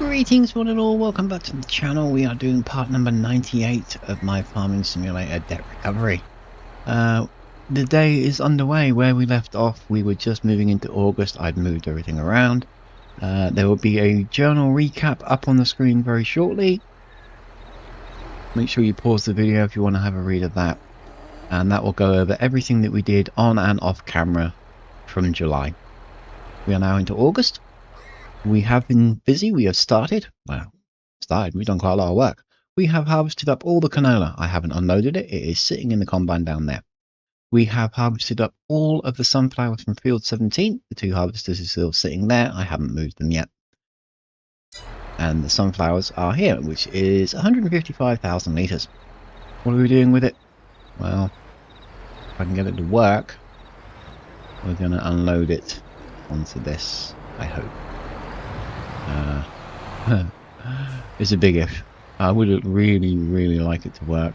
Greetings one and all, welcome back to the channel. We are doing part number 98 of my Farming Simulator debt recovery. The day is underway. Where we left off, we were just moving into August. I'd moved everything around. There will be a journal recap up on the screen very shortly. Make sure you pause the video if you want to have a read of that. And that will go over everything that we did on and off camera from July. We are now into August. We have been busy. We have started. We've done quite a lot of work. We have harvested up all the canola. I haven't unloaded it. It is sitting in the combine down there. We have harvested up all of the sunflowers from field 17. The two harvesters are still sitting there. I haven't moved them yet. And the sunflowers are here, which is 155,000 litres. What are we doing with it? Well, if I can get it to work, we're going to unload it onto this, I hope. It's a big if. I would really like it to work,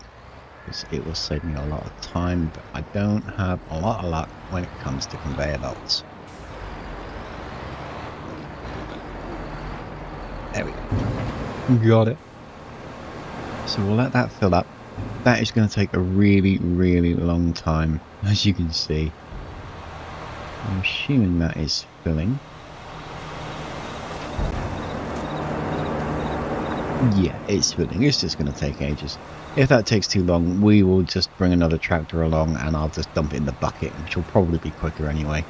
because it will save me a lot of time, but I don't have a lot of luck when it comes to conveyor belts. There we go. Got it. So we'll let that fill up. That is going to take a really long time, as you can see. I'm assuming that is filling. Yeah, it's filling. It's just going to take ages. If that takes too long, we will just bring another tractor along and I'll just dump it in the bucket, which will probably be quicker anyway.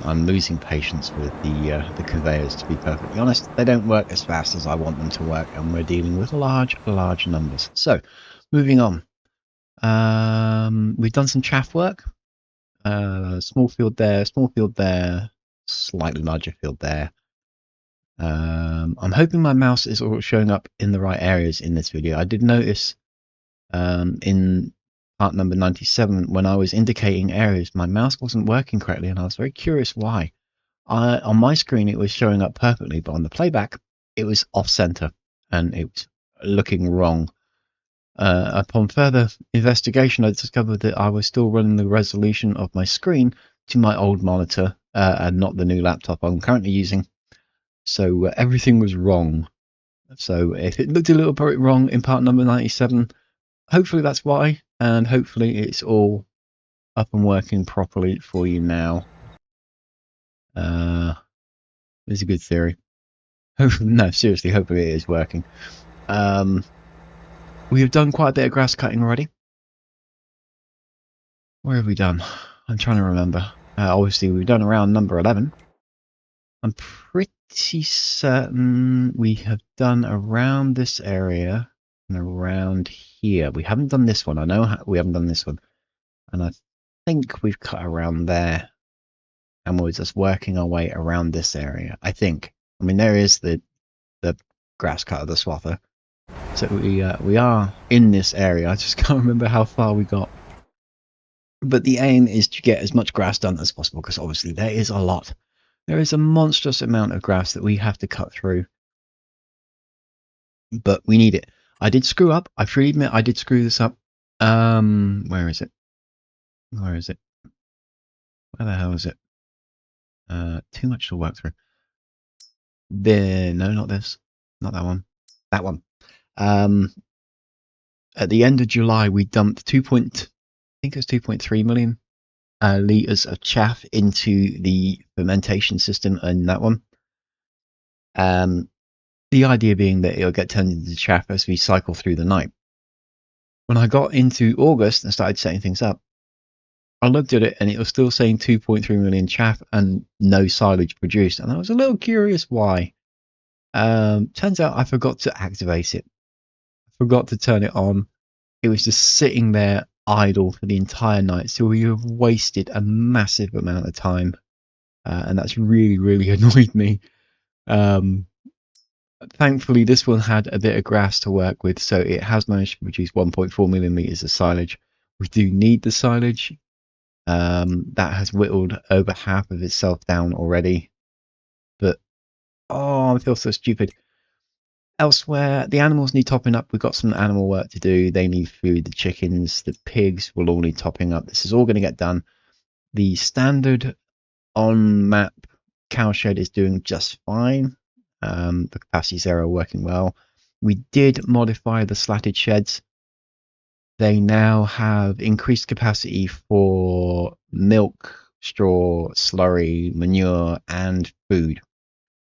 I'm losing patience with the conveyors, to be perfectly honest. They don't work as fast as I want them to work, and we're dealing with large numbers. So, moving on. We've done some chaff work. Small field there, slightly larger field there. I'm hoping my mouse is all showing up in the right areas in this video. I did notice in part number 97, when I was indicating areas, my mouse wasn't working correctly, and I was very curious why. On my screen, it was showing up perfectly, but on the playback, it was off-center, and it was looking wrong. Upon further investigation, I discovered that I was still running the resolution of my screen to my old monitor, and not the new laptop I'm currently using. So everything was wrong. So if it looked a little bit wrong in part number 97, hopefully that's why, and hopefully it's all up and working properly for you now. It's a good theory. No, seriously, hopefully it is working. We have done quite a bit of grass cutting already. Where have we done? I'm trying to remember. Obviously, we've done around number 11. I'm pretty certain we have done around this area and around here. We haven't done this one. I know we haven't done this one. And I think we've cut around there. And we're just working our way around this area, I think. I mean, there is the grass cutter, the swather. So we are in this area. I just can't remember how far we got. But the aim is to get as much grass done as possible, because obviously there is a lot. There is a monstrous amount of grass that we have to cut through. But we need it. I did screw up. I freely admit I did screw this up. Where is it? Where is it? Where the hell is it? Too much to work through. There, no, not this. Not that one. That one. At the end of July, we dumped 2.3 million litres of chaff into the fermentation system in that one. The idea being that it'll get turned into chaff as we cycle through the night. When I got into August and started setting things up, I looked at it and it was still saying 2.3 million chaff and no silage produced, and I was a little curious why. Turns out I forgot to activate it. I forgot to turn it on. It was just sitting there idle for the entire night, so we have wasted a massive amount of time, and that's really annoyed me. Thankfully, this one had a bit of grass to work with, so it has managed to produce 1.4 million litres of silage. We do need the silage. That has whittled over half of itself down already. But, oh, I feel so stupid. Elsewhere, the animals need topping up. We've got some animal work to do. They need food. The chickens, the pigs will all need topping up. This is all going to get done. The standard on-map cowshed is doing just fine. The capacities there are working well. We did modify the slatted sheds. They now have increased capacity for milk, straw, slurry, manure, and food.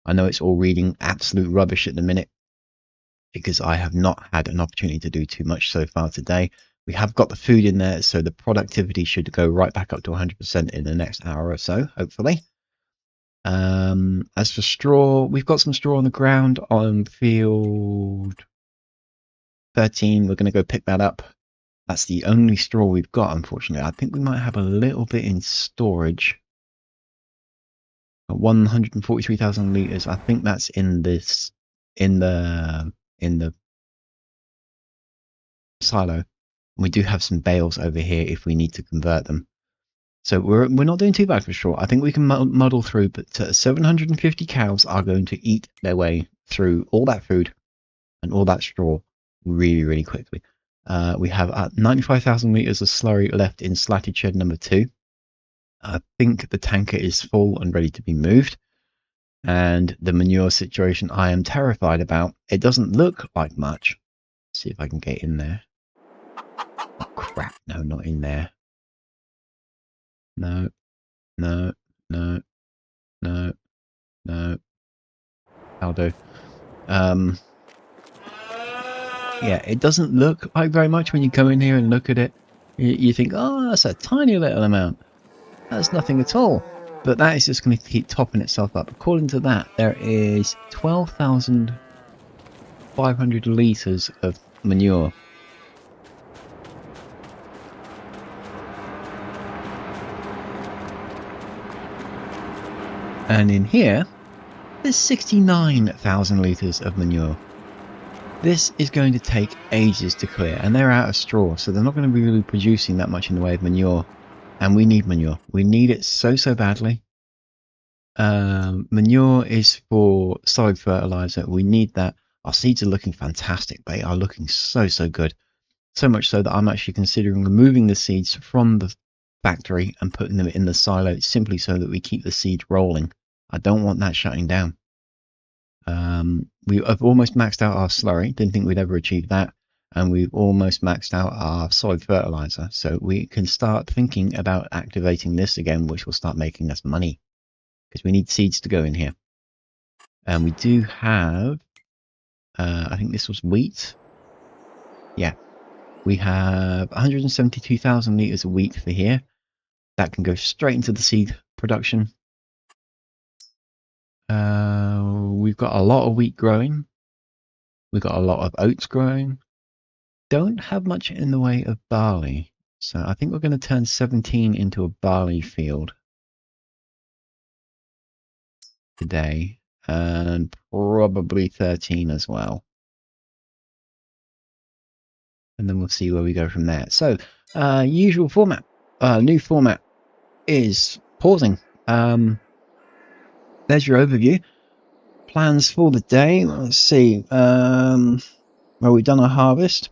I know it's all reading absolute rubbish at the minute because I have not had an opportunity to do too much so far today. We have got the food in there, so the productivity should go right back up to 100% in the next hour or so, hopefully. As for straw, we've got some straw on the ground on field 13. We're going to go pick that up. That's the only straw we've got, unfortunately. I think we might have a little bit in storage. 143,000 liters. I think that's in this, in the silo. We do have some bales over here if we need to convert them. So we're not doing too bad for straw. I think we can muddle through, but 750 cows are going to eat their way through all that food and all that straw really, really quickly. We have 95,000 litres of slurry left in slatted shed number 2. I think the tanker is full and ready to be moved. And the manure situation I am terrified about. It doesn't look like much. Let's see if I can get in there. Oh, crap. No, not in there. No, no, no, no, no. I'll do. Yeah, it doesn't look like very much when you come in here and look at it. You think, oh, that's a tiny little amount. That's nothing at all. But that is just going to keep topping itself up. According to that, there is 12,500 litres of manure. And in here, there's 69,000 litres of manure. This is going to take ages to clear, and they're out of straw, so they're not going to be really producing that much in the way of manure. And we need manure. We need it so badly. Manure is for solid fertilizer. We need that. Our seeds are looking fantastic. They are looking so good. So much so that I'm actually considering removing the seeds from the factory and putting them in the silo simply so that we keep the seed rolling. I don't want that shutting down. We have almost maxed out our slurry. Didn't think we'd ever achieve that. And we've almost maxed out our solid fertilizer. So we can start thinking about activating this again, which will start making us money. Because we need seeds to go in here. And we do have, I think this was wheat. Yeah. We have 172,000 litres of wheat for here. That can go straight into the seed production. We've got a lot of wheat growing. We've got a lot of oats growing. Don't have much in the way of barley. So I think we're going to turn 17 into a barley field today. And probably 13 as well. And then we'll see where we go from there. So, usual format. New format is pausing. There's your overview. Plans for the day. Let's see. Well, we've done our harvest.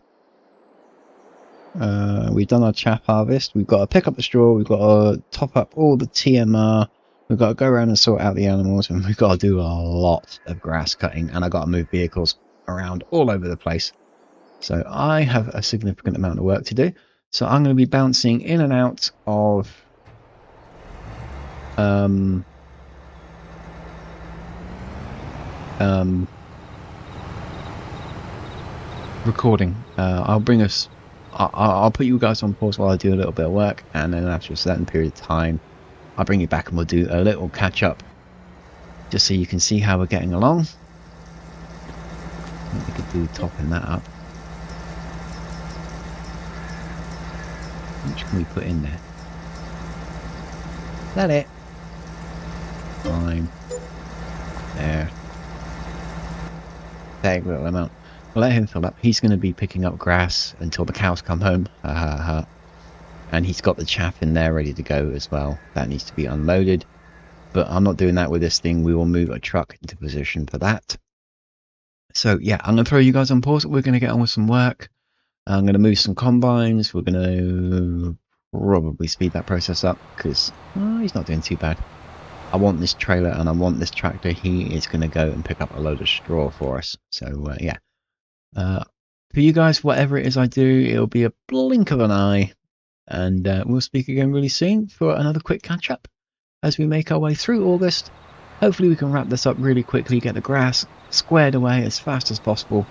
We've done our chaff harvest. We've got to pick up the straw. We've got to top up all the TMR. We've got to go around and sort out the animals. And we've got to do a lot of grass cutting. And I've got to move vehicles around all over the place. So I have a significant amount of work to do. So I'm going to be bouncing in and out of recording. I'll put you guys on pause while I do a little bit of work, and then after a certain period of time I'll bring you back and we'll do a little catch up just so you can see how we're getting along. I think we could do topping that up. How much can we put in there? Is that it? Fine. There. Big little amount. We'll let him fill up. He's going to be picking up grass until the cows come home. And he's got the chaff in there ready to go as well. That needs to be unloaded. But I'm not doing that with this thing. We will move a truck into position for that. So yeah, I'm going to throw you guys on pause. We're going to get on with some work. I'm going to move some combines. We're going to probably speed that process up because he's not doing too bad. I want this trailer and I want this tractor. He is going to go and pick up a load of straw for us. So yeah, for you guys, whatever it is I do, it'll be a blink of an eye, and we'll speak again really soon for another quick catch up as we make our way through August. Hopefully we can wrap this up really quickly, get the grass squared away as fast as possible,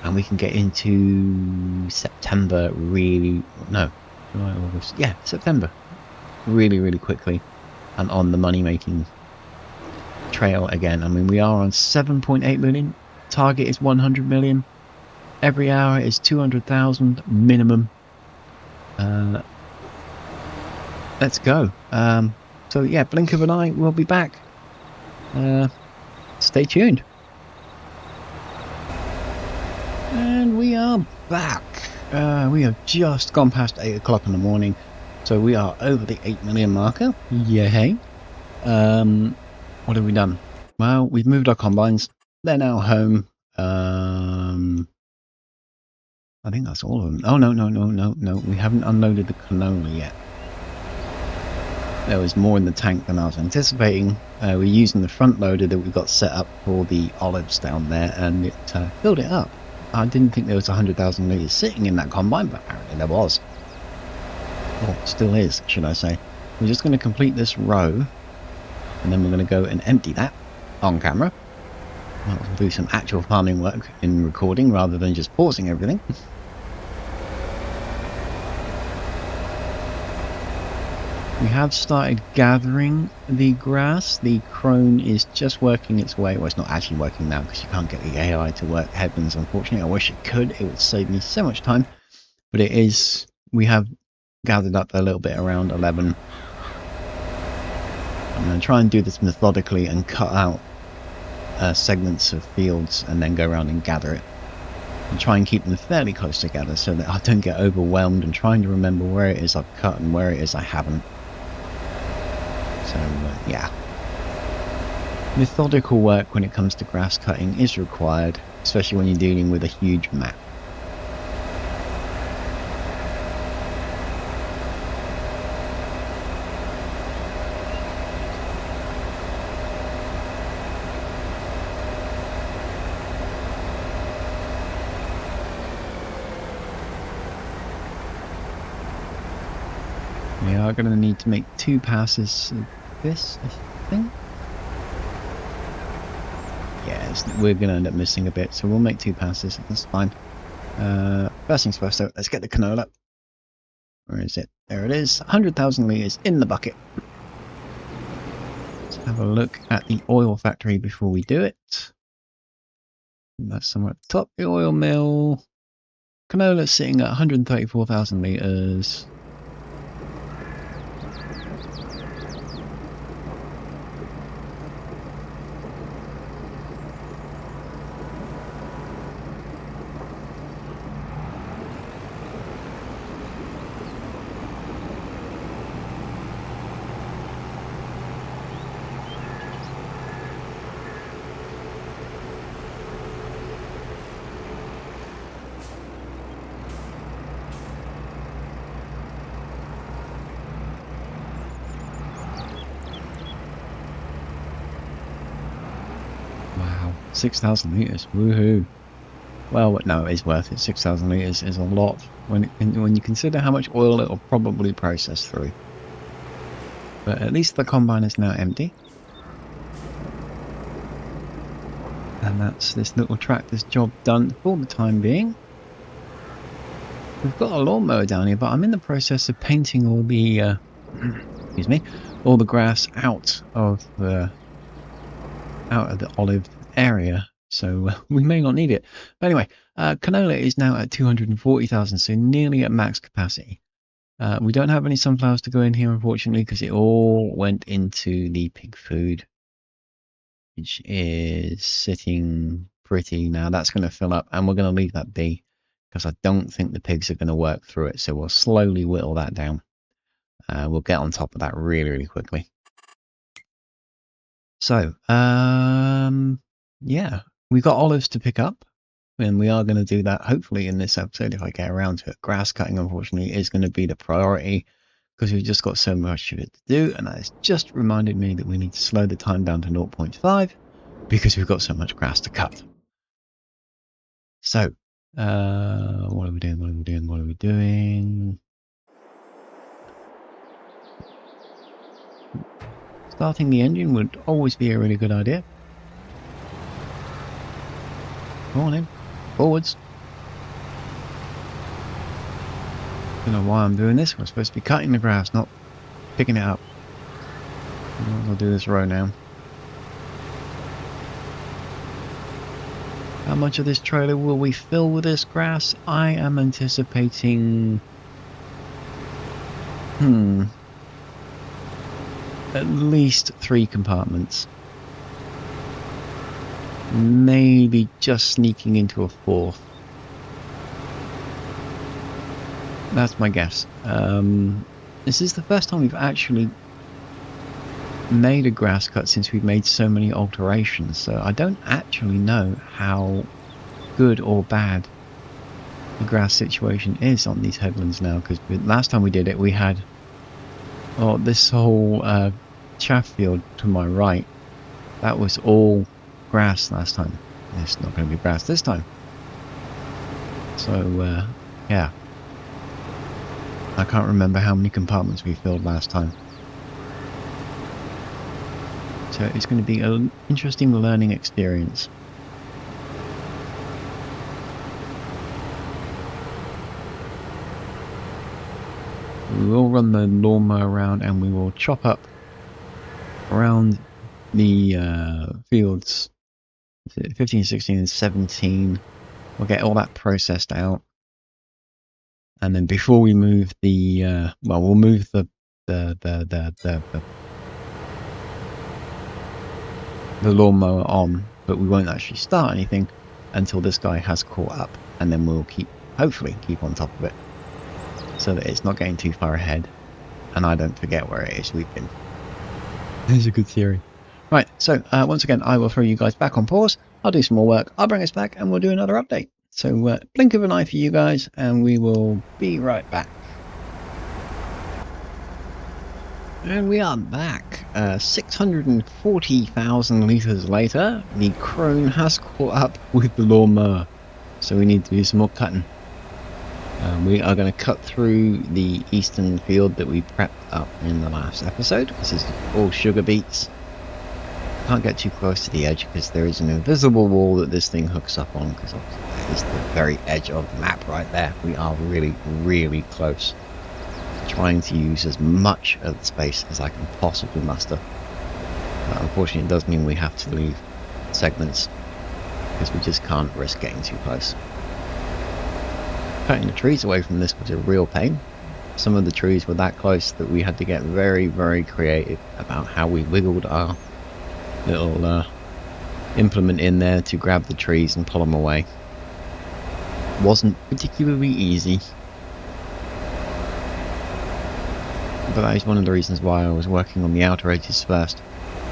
and we can get into September really, no, July, August, yeah, September, really quickly, and on the money making trail again. I mean, we are on 7.8 million, target is 100 million, every hour is 200,000 minimum. Let's go. So yeah, blink of an eye, we'll be back. Stay tuned. And we are back. We have just gone past 8 o'clock in the morning, so we are over the 8 million marker. Yay. What have we done? Well, we've moved our combines. They're now home. I think that's all of them. Oh, no. We haven't unloaded the canola yet. There was more in the tank than I was anticipating. We're using the front loader that we got set up for the olives down there, and it filled it up. I didn't think there was 100,000 litres sitting in that combine, but apparently there was. Well, still is, should I say. We're just going to complete this row, and then we're going to go and empty that on camera. We'll do some actual farming work in recording rather than just pausing everything. We have started gathering the grass. The crone is just working its way. Well, it's not actually working now because you can't get the AI to work headlands, unfortunately. I wish it could. It would save me so much time. But it is, we have gathered up a little bit around 11. I'm going to try and do this methodically and cut out segments of fields and then go around and gather it. And try and keep them fairly close together so that I don't get overwhelmed and trying to remember where it is I've cut and where it is I haven't. So, yeah. Methodical work when it comes to grass cutting is required, especially when you're dealing with a huge map. We are going to need to make 2 passes of this, I think. Yes, we're going to end up missing a bit, so we'll make 2 passes. That's fine. First things first, though, let's get the canola. Where is it? There it is. 100,000 litres in the bucket. Let's have a look at the oil factory before we do it. That's somewhere at the top. The oil mill. Canola sitting at 134,000 litres. Wow, 6,000 litres, woohoo! Well, no, it is worth it. 6,000 litres is a lot when you consider how much oil it'll probably process through. But at least the combine is now empty. And that's this little tractor's job done for the time being. We've got a lawnmower down here, but I'm in the process of painting all the, excuse me, all the grass out of the olive area, so we may not need it. But anyway, canola is now at 240,000, so nearly at max capacity. We don't have any sunflowers to go in here, unfortunately, because it all went into the pig food, which is sitting pretty. Now that's going to fill up, and we're going to leave that be, because I don't think the pigs are going to work through it, so we'll slowly whittle that down. We'll get on top of that really quickly. So, yeah, we've got olives to pick up, and we are going to do that hopefully in this episode if I get around to it. Grass cutting, unfortunately, is going to be the priority. because we've just got so much of it to do, and that has just reminded me that we need to slow the time down to 0.5 because we've got so much grass to cut. So, what are we doing? What are we doing? What are we doing? Starting the engine would always be a really good idea. Come on in, forwards. Don't know why I'm doing this. We're supposed to be cutting the grass, not picking it up. I'll do this row now. How much of this trailer will we fill with this grass? I am anticipating... at least 3 compartments. Maybe just sneaking into a 4th. That's my guess. This is the first time we've actually made a grass cut since we've made so many alterations, so I don't actually know how good or bad the grass situation is on these headlands now, because last time we did it we had this whole chaff field to my right. That was all grass last time. It's not going to be grass this time. So yeah, I can't remember how many compartments we filled last time. So it's going to be an interesting learning experience. We will run the lawnmower around and we will chop up around the fields 15, 16 and 17. We'll get all that processed out. And then before we move the, we'll move the lawnmower on, but we won't actually start anything until this guy has caught up, and then we'll hopefully keep on top of it so that it's not getting too far ahead and I don't forget where it is we've been. There's a good theory. Right, so once again I will throw you guys back on pause. I'll do some more work, I'll bring us back and we'll do another update. So blink of an eye for you guys and we will be right back. And we are back. 640,000 litres later, the crone has caught up with the lawnmower, so we need to do some more cutting. We are going to cut through the eastern field that we prepped up in the last episode. This is all sugar beets. Can't get too close to the edge because there is an invisible wall that this thing hooks up on, because that is the very edge of the map right there. We are really, really close. Trying to use as much of the space as I can possibly muster. Unfortunately, it does mean we have to leave segments because we just can't risk getting too close. Cutting the trees away from this was a real pain. Some of the trees were that close that we had to get very, very creative about how we wiggled our little implement in there to grab the trees and pull them away. Wasn't particularly easy. But that is one of the reasons why I was working on the outer edges first,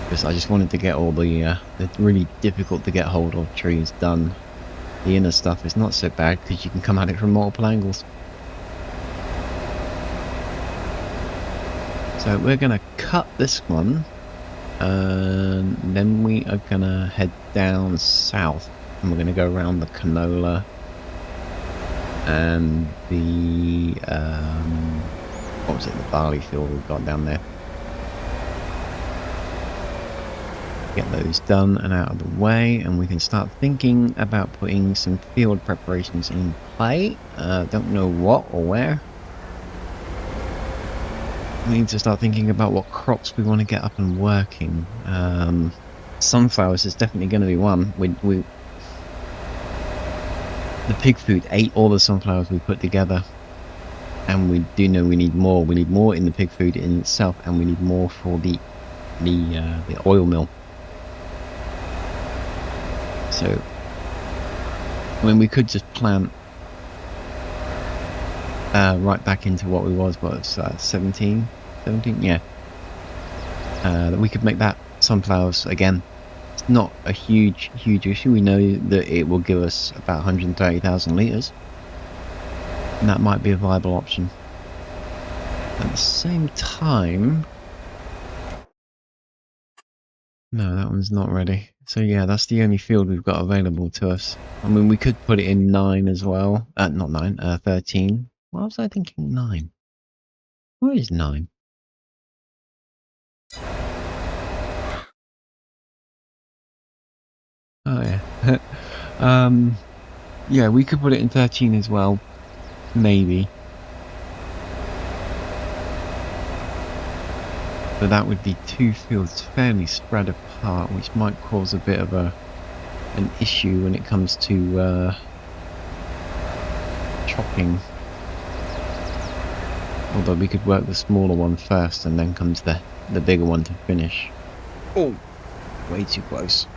because I just wanted to get all the really difficult to get hold of trees done. The inner stuff is not so bad because you can come at it from multiple angles. So we're going to cut this one, and then we are going to head down south, and we're going to go around the canola and the what was it, the barley field we've got down there. Get those done and out of the way, and we can start thinking about putting some field preparations in play. Don't know what or where. We need to start thinking about what crops we want to get up and working. Sunflowers is definitely going to be one. The pig food ate all the sunflowers we put together. And we do know we need more. We need more in the pig food in itself, and we need more for the oil mill. So, I mean, we could just plant right back into what we was. What was 17? Yeah. We could make that sunflowers again. It's not a huge issue. We know that it will give us about 130,000 litres. And that might be a viable option. At the same time... No, that one's not ready. So yeah, that's the only field we've got available to us. I mean, we could put it in 9 as well. Not 9, 13. Why was I thinking 9? Where is 9? Oh yeah. Yeah, we could put it in 13 as well. Maybe. But that would be 2 fields fairly spread apart, which might cause a bit of an issue when it comes to chopping. Although we could work the smaller one first and then come to the bigger one to finish. Oh, way too close.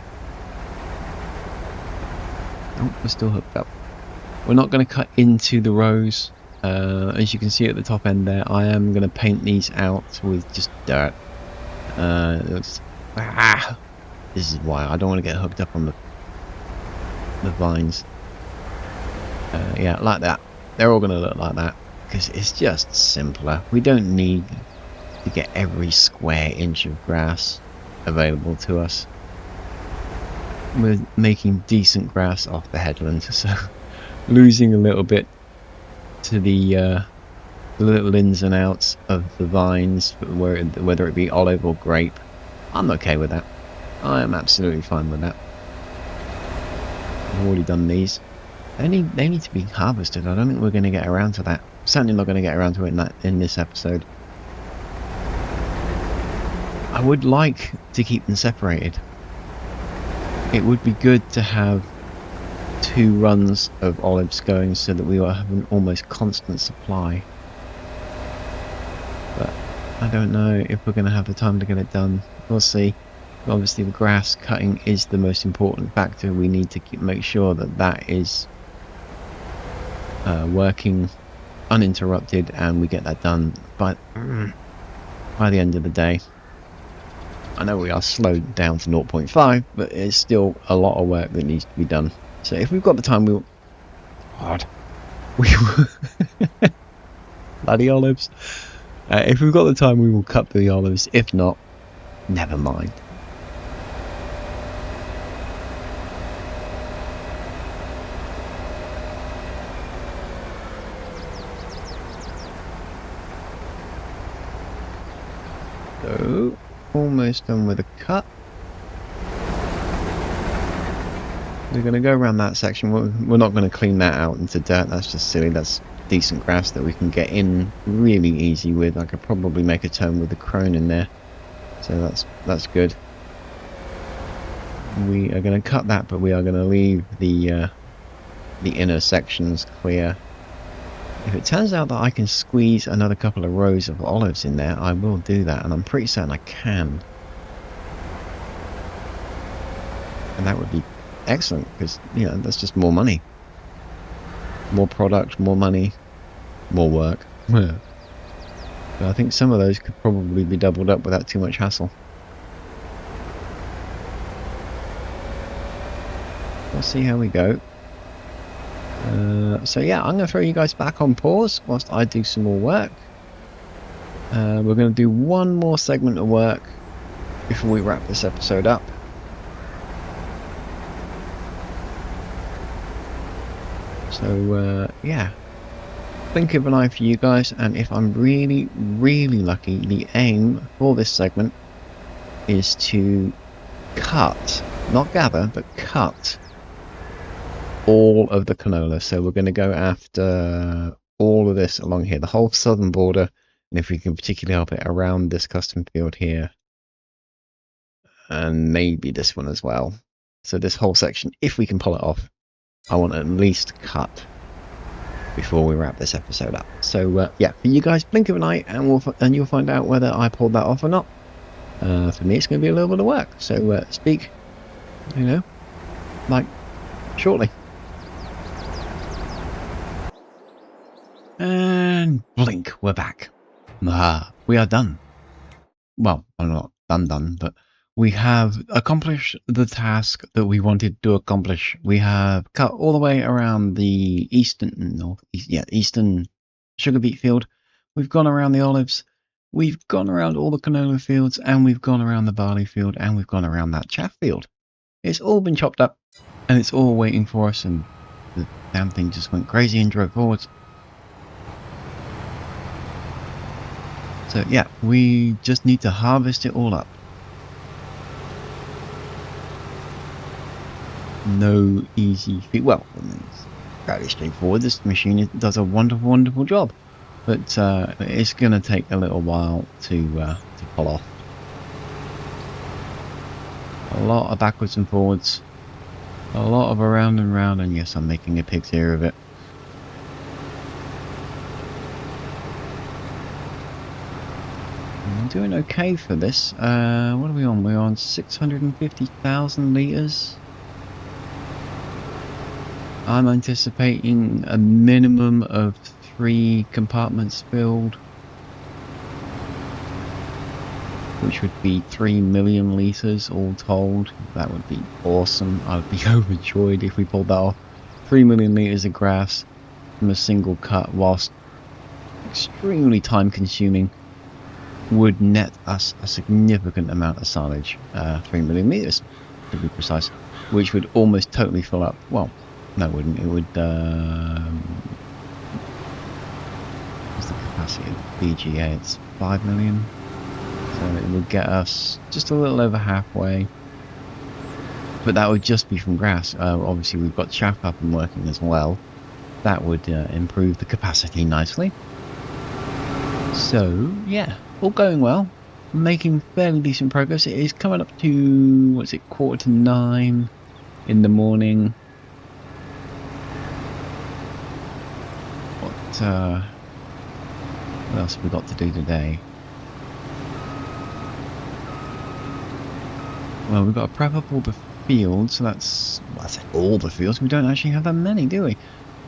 Oh, we're still hooked up. We're not going to cut into the rows. As you can see at the top end there, I am going to paint these out with just dirt. This is why I don't want to get hooked up on the vines. Yeah, like that. They're all going to look like that because it's just simpler. We don't need to get every square inch of grass available to us. We're making decent grass off the headland, so losing a little bit to the little ins and outs of the vines, whether it be olive or grape, I'm okay with that. I am absolutely fine with that. I've already done these. They need to be harvested. I don't think we're going to get around to that. Certainly not going to get around to it in this episode. I would like to keep them separated. It would be good to have 2 runs of olives going so that we will have an almost constant supply. But I don't know if we're going to have the time to get it done. We'll see. Obviously the grass cutting is the most important factor. We need to make sure that is working uninterrupted and we get that done by the end of the day. I know we are slowed down to 0.5, but it's still a lot of work that needs to be done. So if we've got the time, we'll... God. We will... Bloody olives. If we've got the time, we will cut the olives. If not, never mind. So, almost done with a cut. We're going to go around that section. We're not going to clean that out into dirt. That's just silly. That's decent grass that we can get in really easy with. I could probably make a turn with the crone in there. So that's good. We are going to cut that, but we are going to leave the inner sections clear. If it turns out that I can squeeze another couple of rows of olives in there, I will do that, and I'm pretty certain I can. And that would be excellent, because, you know, that's just more money. More product, more money, more work. But I think some of those could probably be doubled up without too much hassle. We'll see how we go. So yeah, I'm going to throw you guys back on pause whilst I do some more work. We're going to do one more segment of work before we wrap this episode up. So yeah, blink of an eye for you guys, and if I'm really lucky, the aim for this segment is to cut, not gather, but cut all of the canola. So we're going to go after all of this along here, the whole southern border, and if we can particularly help it around this custom field here, and maybe this one as well. So this whole section, if we can pull it off, I want at least cut before we wrap this episode up. So yeah, for you guys, blink of an eye, and you'll find out whether I pulled that off or not. For me, it's going to be a little bit of work. So speak, you know, like shortly. And blink, we're back. We are done. Well, I'm not done, but we have accomplished the task that we wanted to accomplish. We have cut all the way around the eastern sugar beet field. We've gone around the olives, we've gone around all the canola fields, and we've gone around the barley field, and we've gone around that chaff field. It's all been chopped up, and it's all waiting for us, and the damn thing just went crazy and drove forwards. So yeah, we just need to harvest it all up. No easy feat. Well, it's fairly straightforward. This machine does a wonderful, wonderful job, but it's going to take a little while to pull off. A lot of backwards and forwards, a lot of around and round, and yes, I'm making a pig's ear of it. I'm doing okay for this. What are we on? We're on 650,000 litres. I'm anticipating a minimum of 3 compartments filled, which would be 3 million litres all told. That would be awesome. I'd be overjoyed if we pulled that off. 3 million litres of grass from a single cut, whilst extremely time consuming, would net us a significant amount of silage. 3 million litres to be precise, which would almost totally fill up. Well, no, it wouldn't. It would. What's the capacity of the BGA? It's 5 million. So it would get us just a little over halfway. But that would just be from grass. Obviously, we've got chaff up and working as well. That would improve the capacity nicely. So, yeah, all going well. Making fairly decent progress. It is coming up to, what's it, 8:45 in the morning. What else have we got to do today? Well, we've got to prep up all the fields, so that's, well, I say all the fields. We don't actually have that many, do we?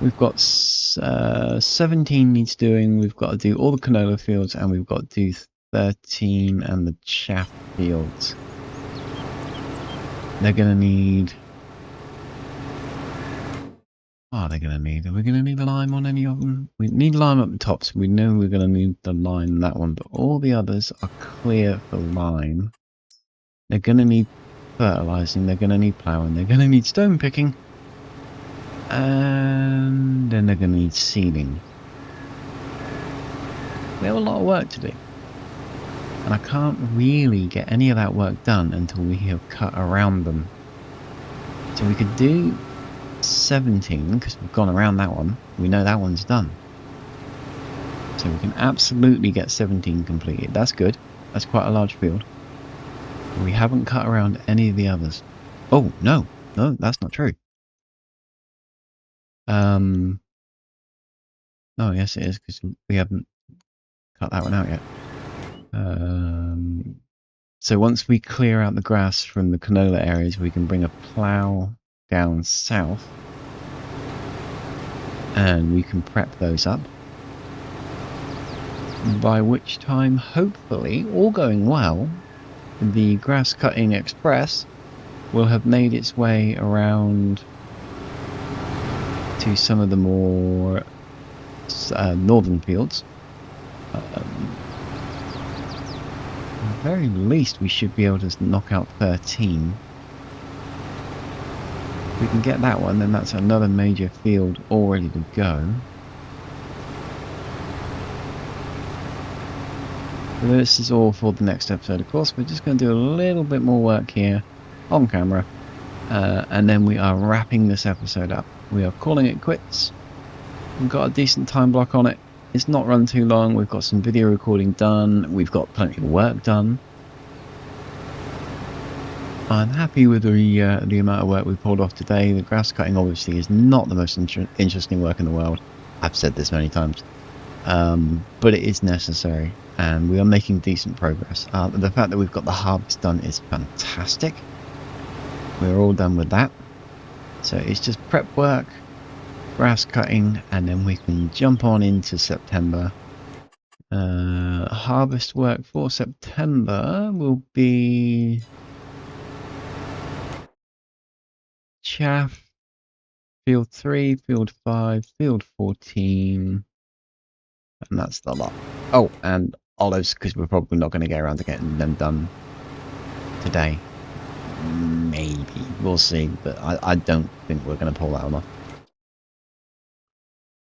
We've got 17 needs doing. We've got to do all the canola fields, and we've got to do 13 and the chaff fields. They're going to need... What are they going to need? Are we going to need lime on any of them? We need lime up the top, so we know we're going to need the lime in that one, but all the others are clear for lime. They're going to need fertilizing, they're going to need ploughing, they're going to need stone picking, and then they're going to need seeding. We have a lot of work to do, and I can't really get any of that work done until we have cut around them. So we could do 17 because we've gone around that one. We know that one's done, so we can absolutely get 17 completed. That's good. That's quite a large field. We haven't cut around any of the others. Oh no, that's not true. No, yes it is, because we haven't cut that one out yet. So once we clear out the grass from the canola areas, we can bring a plough down south, and we can prep those up. By which time, hopefully, all going well, the grass cutting express will have made its way around to some of the more northern fields. At the very least, we should be able to knock out 13. If we can get that one, then that's another major field all ready to go. So this is all for the next episode, of course. We're just going to do a little bit more work here on camera, and then we are wrapping this episode up. We are calling it quits. We've got a decent time block on it. It's not run too long. We've got some video recording done. We've got plenty of work done. I'm happy with the amount of work we pulled off today. The grass cutting obviously is not the most interesting work in the world. I've said this many times. But it is necessary, and we are making decent progress. The fact that we've got the harvest done is fantastic. We're all done with that. So it's just prep work, grass cutting, and then we can jump on into September. Harvest work for September will be chaff, field 3, field 5, field 14, and that's the lot. Oh, and olives, because we're probably not going to get around to getting them done today. Maybe. We'll see, but I don't think we're going to pull that one off.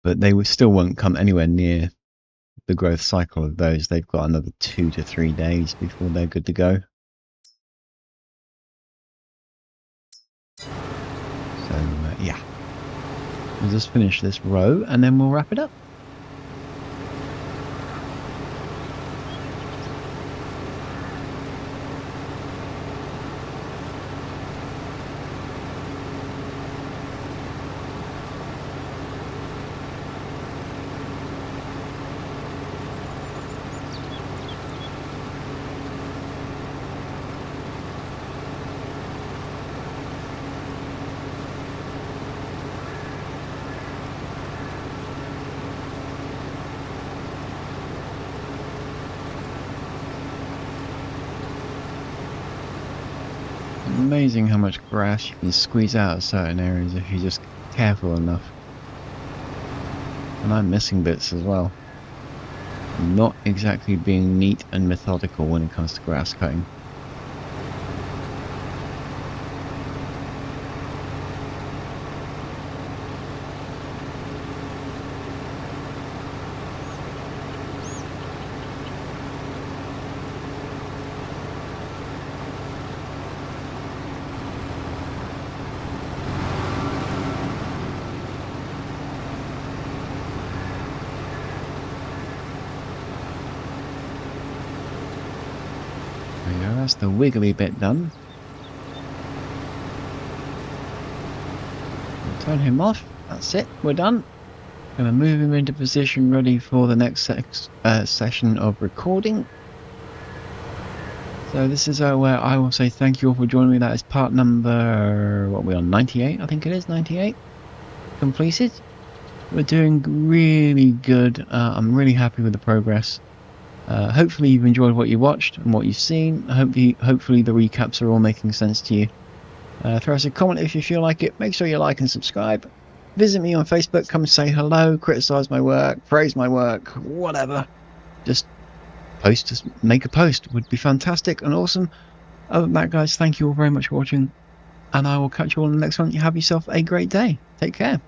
But they still won't come anywhere near the growth cycle of those. They've got another 2 to 3 days before they're good to go. So, yeah. We'll just finish this row and then we'll wrap it up. Amazing how much grass you can squeeze out of certain areas if you're just careful enough. And I'm missing bits as well. Not exactly being neat and methodical when it comes to grass cutting. There we go, that's the wiggly bit done. We'll turn him off. That's it, we're done. Gonna move him into position ready for the next session of recording. So this is where I will say thank you all for joining me. That is part number, what are we on, 98? I think it is 98 completed. We're doing really good. I'm really happy with the progress. Hopefully you've enjoyed what you watched and what you've seen. Hopefully the recaps are all making sense to you. Throw us a comment if you feel like it. Make sure you like and subscribe. Visit me on Facebook. Come say hello, criticize my work, praise my work, whatever. Just make a post. Would be fantastic and awesome. Other than that, guys, thank you all very much for watching, and I will catch you all in the next one. You have yourself a great day. Take care.